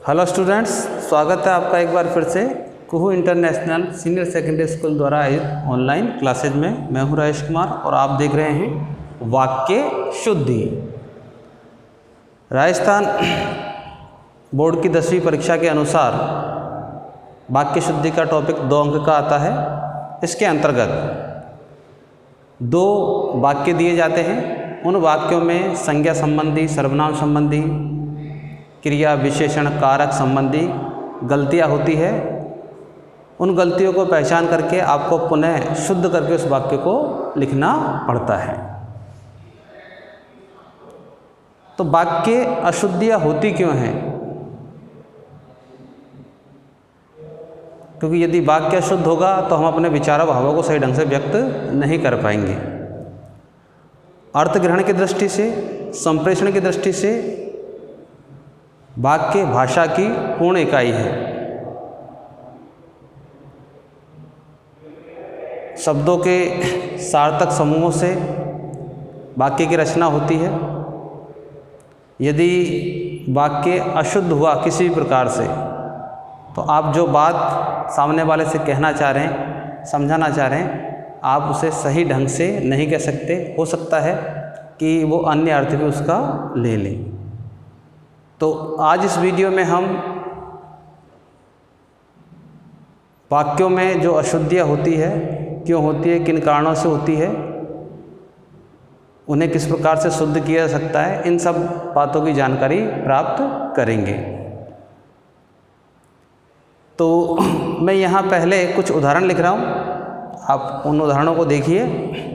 Hello students, स्वागत है आपका एक बार फिर से कुहू इंटरनेशनल सीनियर सेकेंडरी स्कूल द्वारा आयोजित ऑनलाइन क्लासेज में। मैं हूं राजेश कुमार और आप देख रहे हैं वाक्य शुद्धि। राजस्थान बोर्ड की 10वीं परीक्षा के अनुसार वाक्य शुद्धि का टॉपिक 2 अंक का आता है। इसके अंतर्गत 2 वाक्य दिए जाते हैं। उन वाक्यों में संज्ञा संबंधी, सर्वनाम संबंधी, क्रिया विशेषण कारक संबंधी गलतियां होती है। उन गलतियों को पहचान करके आपको पुनः शुद्ध करके उस वाक्य को लिखना पड़ता है। तो वाक्य अशुद्धियां होती क्यों हैं? क्योंकि यदि वाक्य अशुद्ध होगा तो हम अपने विचारों भावों को सही ढंग से व्यक्त नहीं कर पाएंगे। अर्थ ग्रहण की दृष्टि से, संप्रेषण की दृष्टि से वाक्य भाषा की पूर्ण इकाई है। शब्दों के सार्थक समूहों से वाक्य की रचना होती है। यदि वाक्य अशुद्ध हुआ किसी भी प्रकार से तो आप जो बात सामने वाले से कहना चाह रहे हैं, समझाना चाह रहे हैं, आप उसे सही ढंग से नहीं कह सकते। हो सकता है कि वो अन्य अर्थ भी उसका ले लें। तो आज इस वीडियो में हम वाक्यों में जो अशुद्धियाँ होती है, क्यों होती है, किन कारणों से होती है, उन्हें किस प्रकार से शुद्ध किया जा सकता है, इन सब बातों की जानकारी प्राप्त करेंगे। तो मैं यहाँ पहले कुछ उदाहरण लिख रहा हूँ, आप उन उदाहरणों को देखिए।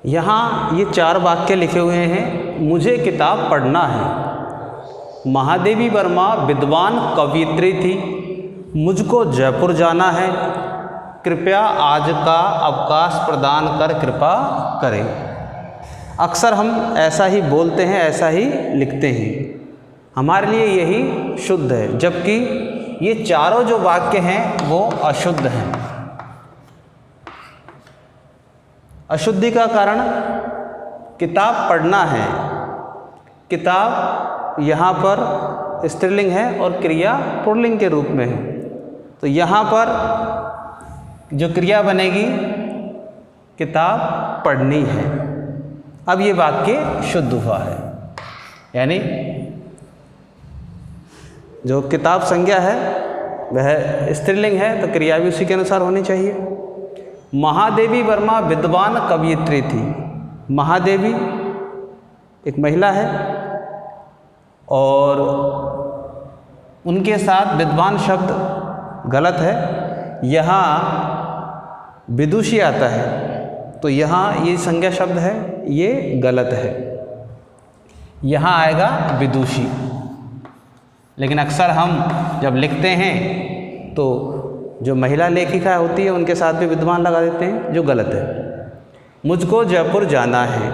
यहाँ ये 4 वाक्य लिखे हुए हैं। मुझे किताब पढ़ना है। महादेवी वर्मा विद्वान कवयित्री थी। मुझको जयपुर जाना है। कृपया आज का अवकाश प्रदान कर कृपा करें। अक्सर हम ऐसा ही बोलते हैं, ऐसा ही लिखते हैं, हमारे लिए यही शुद्ध है, जबकि ये चारों जो वाक्य हैं वो अशुद्ध हैं। अशुद्धि का कारण किताब पढ़ना है। किताब यहाँ पर स्त्रीलिंग है और क्रिया पुल्लिंग के रूप में है। तो यहाँ पर जो क्रिया बनेगी किताब पढ़नी है। अब ये वाक्य शुद्ध हुआ है, यानी जो किताब संज्ञा है वह स्त्रीलिंग है तो क्रिया भी उसी के अनुसार होनी चाहिए। महादेवी वर्मा विद्वान कवयित्री थी। महादेवी एक महिला है और उनके साथ विद्वान शब्द गलत है। यहाँ विदुषी आता है तो यहाँ ये संज्ञा शब्द है, ये गलत है। यहाँ आएगा विदुषी। लेकिन अक्सर हम जब लिखते हैं तो जो महिला लेखिका होती है उनके साथ भी विद्वान लगा देते हैं, जो गलत है। मुझको जयपुर जाना है।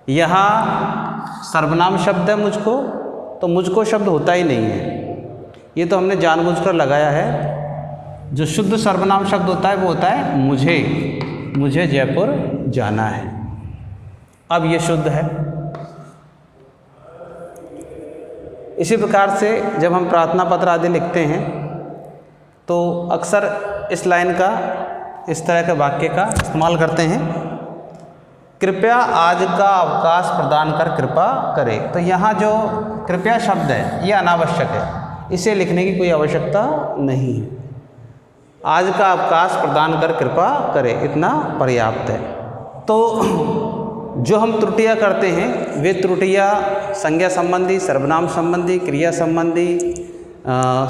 यहाँ सर्वनाम शब्द है मुझको, तो मुझको शब्द होता ही नहीं है, ये तो हमने जानबूझकर लगाया है। जो शुद्ध सर्वनाम शब्द होता है वो होता है मुझे जयपुर जाना है। अब ये शुद्ध है। इसी प्रकार से जब हम प्रार्थना पत्र आदि लिखते हैं तो अक्सर इस लाइन का, इस तरह के वाक्य का इस्तेमाल करते हैं, कृपया आज का अवकाश प्रदान कर कृपा करे। तो यहाँ जो कृपया शब्द है ये अनावश्यक है, इसे लिखने की कोई आवश्यकता नहीं है। आज का अवकाश प्रदान कर कृपा करे, इतना पर्याप्त है। तो जो हम त्रुटियाँ करते हैं वे त्रुटियाँ संज्ञा संबंधी, सर्वनाम संबंधी, क्रिया संबंधी,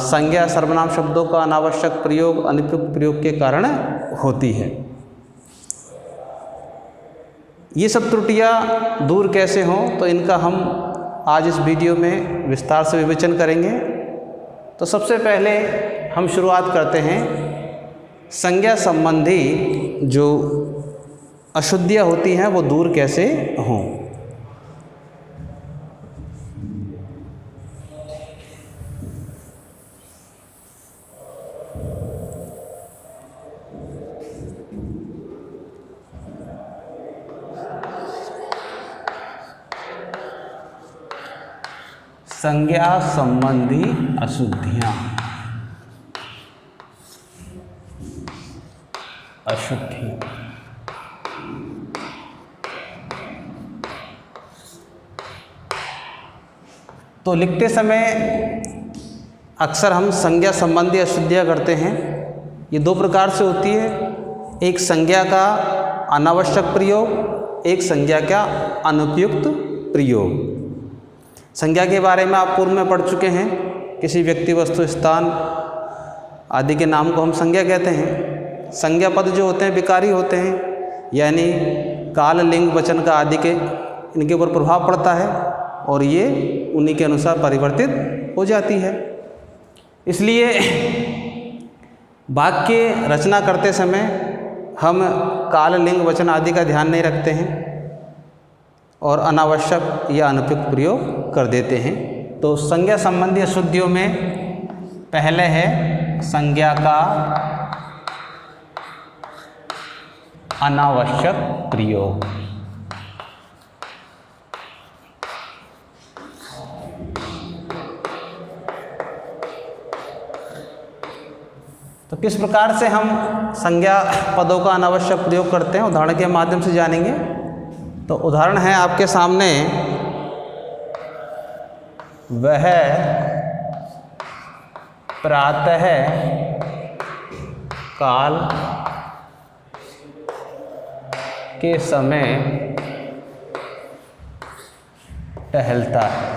संज्ञा सर्वनाम शब्दों का अनावश्यक प्रयोग, अनुपयुक्त प्रयोग के कारण होती है। ये सब त्रुटियाँ दूर कैसे हों, तो इनका हम आज इस वीडियो में विस्तार से विवेचन करेंगे। तो सबसे पहले हम शुरुआत करते हैं संज्ञा संबंधी जो अशुद्धियाँ होती हैं वो दूर कैसे हों। संज्ञा संबंधी अशुद्धियाँ, तो लिखते समय अक्सर हम संज्ञा संबंधी अशुद्धियाँ करते हैं। ये दो प्रकार से होती है, एक संज्ञा का अनावश्यक प्रयोग, एक संज्ञा का अनुपयुक्त प्रयोग। संज्ञा के बारे में आप पूर्व में पढ़ चुके हैं, किसी व्यक्ति, वस्तु, स्थान आदि के नाम को हम संज्ञा कहते हैं। संज्ञा पद जो होते हैं विकारी होते हैं, यानी काल, लिंग, वचन का आदि के इनके ऊपर प्रभाव पड़ता है और ये उन्हीं के अनुसार परिवर्तित हो जाती है। इसलिए वाक्य रचना करते समय हम काल, लिंग, वचन आदि का ध्यान नहीं रखते हैं और अनावश्यक या अनुपयुक्त प्रयोग कर देते हैं। तो संज्ञा संबंधी अशुद्धियों में पहले है संज्ञा का अनावश्यक प्रयोग। तो किस प्रकार से हम संज्ञा पदों का अनावश्यक प्रयोग करते हैं, उदाहरण के माध्यम से जानेंगे। तो उदाहरण है आपके सामने, वह प्रातः काल के समय टहलता है।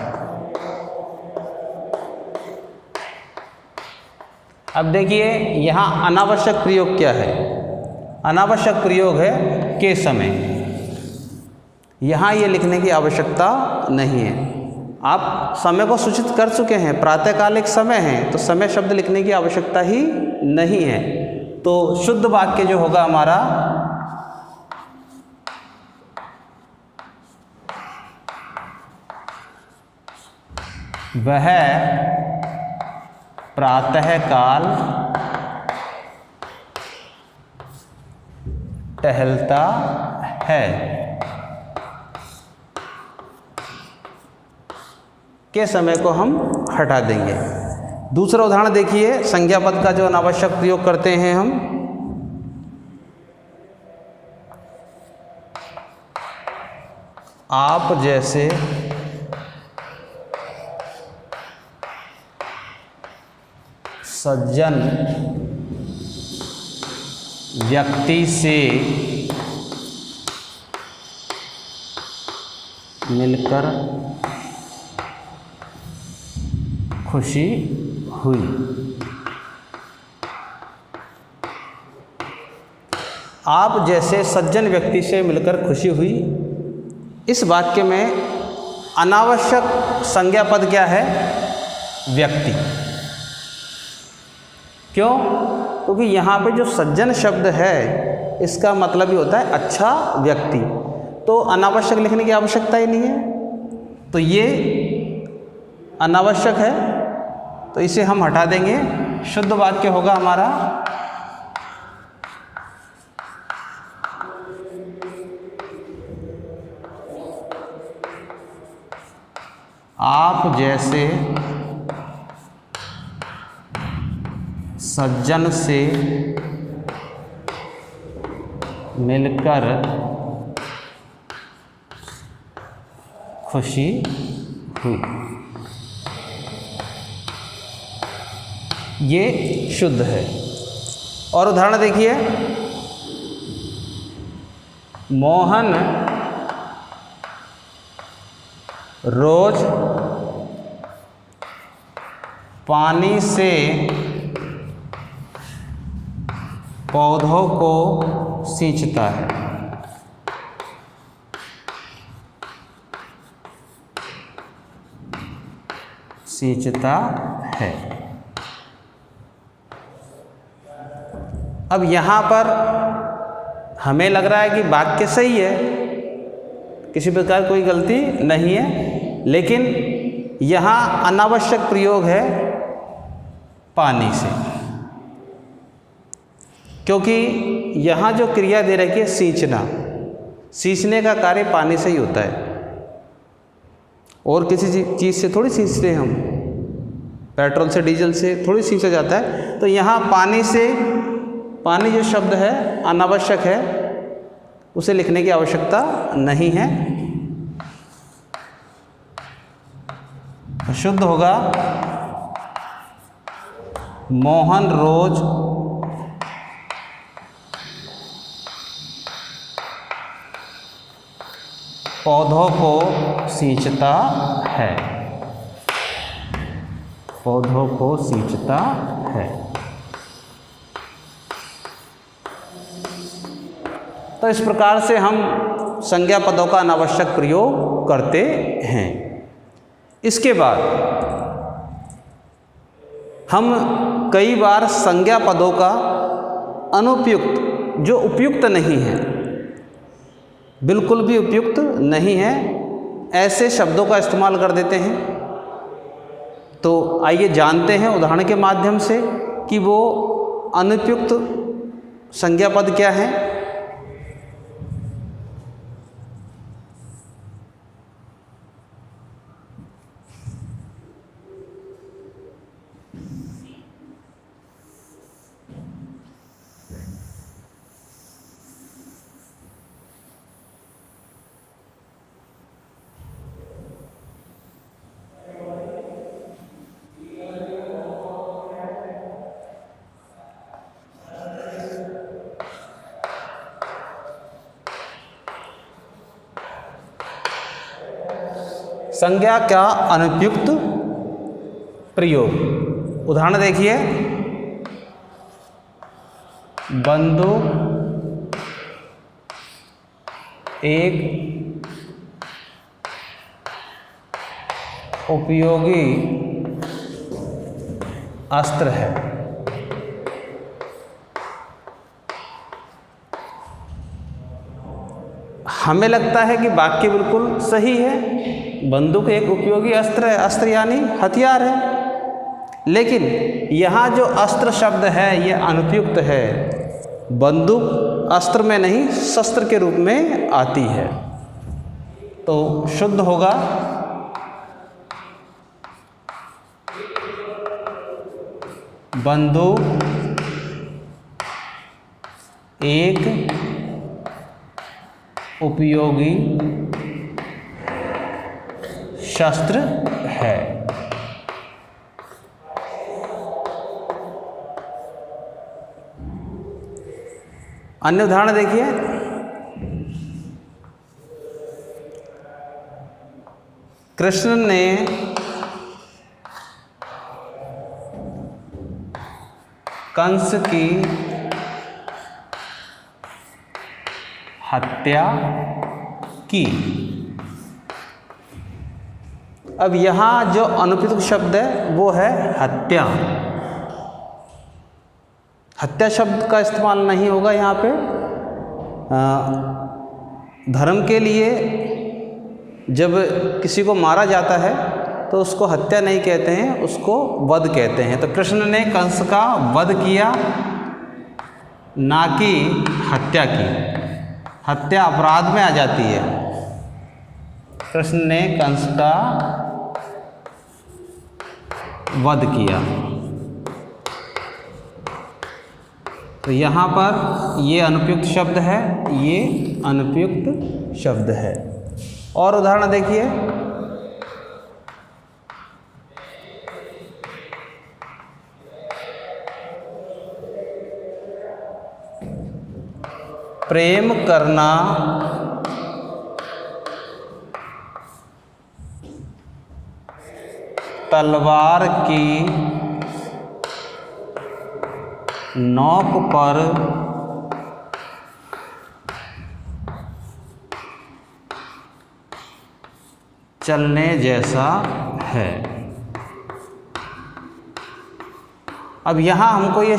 अब देखिए यहाँ अनावश्यक प्रयोग क्या है, अनावश्यक प्रयोग है के समय। यहाँ ये लिखने की आवश्यकता नहीं है। आप समय को सूचित कर चुके हैं, प्रातःकालिक समय है, तो समय शब्द लिखने की आवश्यकता ही नहीं है। तो शुद्ध वाक्य जो होगा हमारा, वह प्रातःकाल टहलता है। के समय को हम हटा देंगे। दूसरा उदाहरण देखिए, संज्ञा पद का जो अनावश्यक प्रयोग करते हैं हम, आप जैसे सज्जन व्यक्ति से मिलकर खुशी हुई। आप जैसे सज्जन व्यक्ति से मिलकर खुशी हुई। इस वाक्य में अनावश्यक संज्ञा पद क्या है? व्यक्ति। क्यों? क्योंकि यहाँ पे जो सज्जन शब्द है इसका मतलब ही होता है अच्छा व्यक्ति, तो अनावश्यक लिखने की आवश्यकता ही नहीं है। तो ये अनावश्यक है, तो इसे हम हटा देंगे। शुद्ध वाक्य होगा हमारा आप जैसे सज्जन से मिलकर खुशी हुई। ये शुद्ध है। और उदाहरण देखिए, मोहन रोज पानी से पौधों को सींचता है। सींचता है। अब यहाँ पर हमें लग रहा है कि वाक्य सही है, किसी प्रकार कोई गलती नहीं है, लेकिन यहाँ अनावश्यक प्रयोग है पानी से, क्योंकि यहाँ जो क्रिया दे रखी है सींचना, सींचने का कार्य पानी से ही होता है, और किसी चीज़ से थोड़ी सींचते हैं हम, पेट्रोल से डीजल से थोड़ी सींचा जाता है। तो यहाँ पानी से, पानी जो शब्द है अनावश्यक है, उसे लिखने की आवश्यकता नहीं है। शुद्ध होगा मोहन रोज पौधों को सींचता है। पौधों को सींचता है। तो इस प्रकार से हम संज्ञा पदों का अनावश्यक प्रयोग करते हैं। इसके बाद हम कई बार संज्ञा पदों का अनुपयुक्त, जो उपयुक्त नहीं है, बिल्कुल भी उपयुक्त नहीं है, ऐसे शब्दों का इस्तेमाल कर देते हैं। तो आइए जानते हैं उदाहरण के माध्यम से कि वो अनुपयुक्त संज्ञा पद क्या है। संज्ञा का अनुपयुक्त प्रयोग। उदाहरण देखिए, बंधु एक उपयोगी अस्त्र है। हमें लगता है कि वाक्य बिल्कुल सही है, बंदूक एक उपयोगी अस्त्र है, अस्त्र यानी हथियार है, लेकिन यहाँ जो अस्त्र शब्द है ये अनुपयुक्त है। बंदूक अस्त्र में नहीं, शस्त्र के रूप में आती है। तो शुद्ध होगा बंदूक एक उपयोगी शस्त्र है। अन्य उदाहरण देखिए, कृष्ण ने कंस की हत्या की। अब यहाँ जो अनुपयुक्त शब्द है वो है हत्या। हत्या शब्द का इस्तेमाल नहीं होगा यहाँ पे। धर्म के लिए जब किसी को मारा जाता है तो उसको हत्या नहीं कहते हैं, उसको वध कहते हैं। तो कृष्ण ने कंस का वध किया, ना कि हत्या की। हत्या अपराध में आ जाती है। कृष्ण ने कंस का वध किया। तो यहाँ पर ये अनुपयुक्त शब्द है, ये अनुपयुक्त शब्द है। और उदाहरण देखिए, प्रेम करना तलवार की नोक पर चलने जैसा है। अब यहाँ हमको ये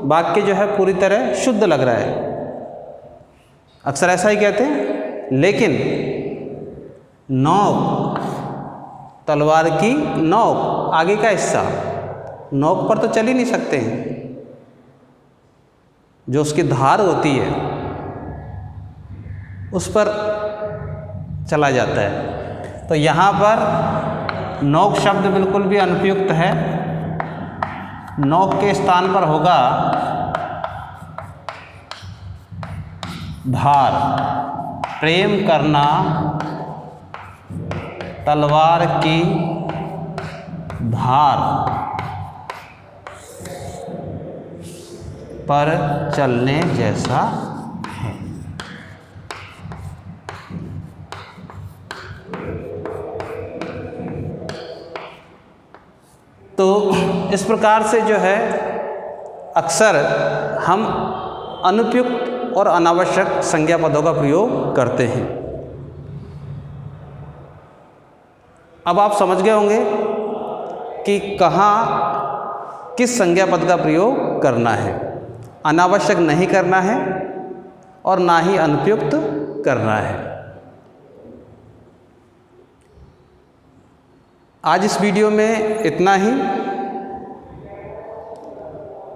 वाक्य जो है पूरी तरह शुद्ध लग रहा है, अक्सर ऐसा ही कहते हैं। लेकिन नोक, तलवार की नोक, आगे का हिस्सा, नोक पर तो चल ही नहीं सकते हैं, जो उसकी धार होती है उस पर चला जाता है। तो यहाँ पर नोक शब्द बिल्कुल भी अनुपयुक्त है। नोक के स्थान पर होगा धार। प्रेम करना तलवार की धार पर चलने जैसा है। तो इस प्रकार से जो है अक्सर हम अनुपयुक्त और अनावश्यक संज्ञा पदों का प्रयोग करते हैं। अब आप समझ गए होंगे कि कहाँ किस संज्ञा पद का प्रयोग करना है, अनावश्यक नहीं करना है और ना ही अनुपयुक्त करना है। आज इस वीडियो में इतना ही।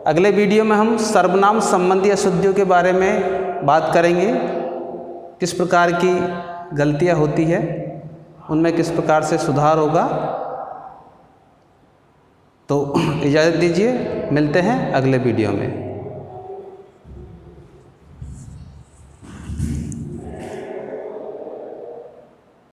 अगले वीडियो में हम सर्वनाम संबंधी अशुद्धियों के बारे में बात करेंगे, किस प्रकार की गलतियां होती है, उनमें किस प्रकार से सुधार होगा। तो इजाज़त दीजिए, मिलते हैं अगले वीडियो में।